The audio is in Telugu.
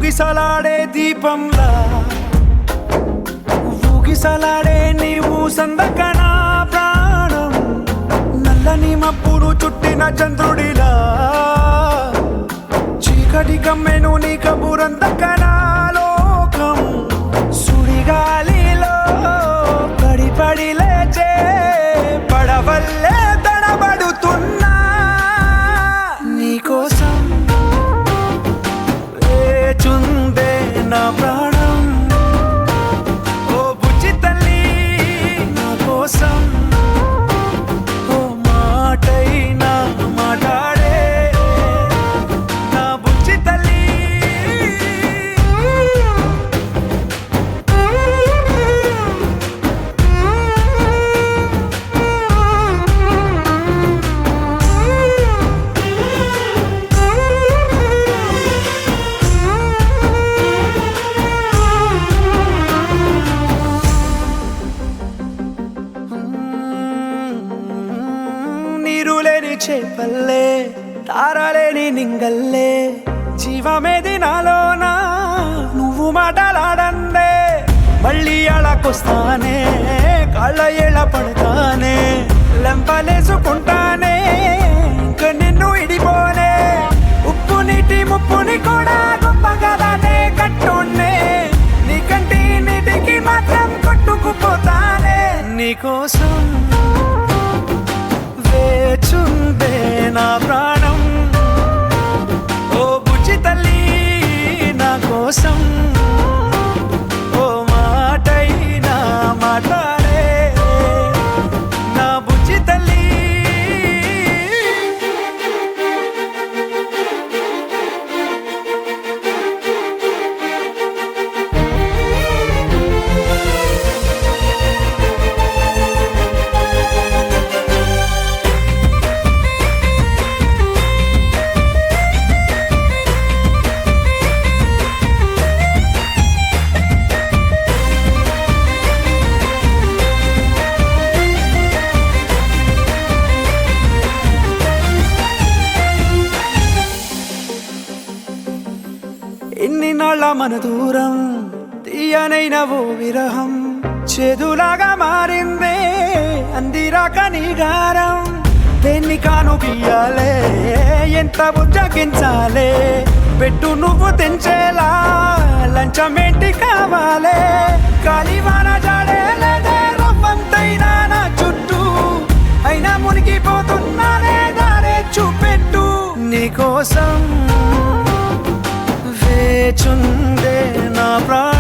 ఊగిసలాడే దీపంలా ఊగిసలాడే నీవు సందకనా ప్రాణం నల్లని మబ్బును చుట్టిన చంద్రుడిలా చీకటి కమ్మెను నీ కబురందకనా లోకం సుడిగాలిలో పడి లేచే పడవల్లే తడబడుతున్నా నీకోసం వేచుందే నా ప్రాణం ఓ బుజ్జి తల్లి నా కోసం ఓ మాటైనా మాట్లాడే నా బుజ్జి తల్లి నీరులేని చేపల్లే తారలేని నింగల్లే జీవమేది నాలోనా నువ్వు మాటలాడందే మళ్ళీ అళకొస్తానే కాళ్ళ ఏళ్ళ పడతానే లెంపలేసుకుంటానే ఇంక నిన్ను ఇడిపోనే ఉప్పు నీటి ముప్పుని కూడా గొప్పగా దానే కట్టునే నీ కంటి నీటికి మాత్రం కొట్టుకుపోతానే నీకోసం వేచుందే నా ప్రాణం ఓ బుజ్జి తల్లి నా కోసం ఓ మాటైనా మాట్లాడే నా బుజ్జి తల్లి ఎన్ని నాళ్ళ మన దూరం తీయనైన ఓ విరహం చేదులాగా మారిందే అందిరాక నీగారం దేన్ని కాను గీయాలే ఎంత బుజ్జగించాలే పెట్టు నువ్వు తెంచేలా లంచమేంటి కావాలే కాలివాన జాడేలేదే రవ్వంతైనా నా చుట్టూ అయినా మునిగిపోతున్నానే దారే చూపెట్టు నీకోసం వేచుందే నా ప్రాణం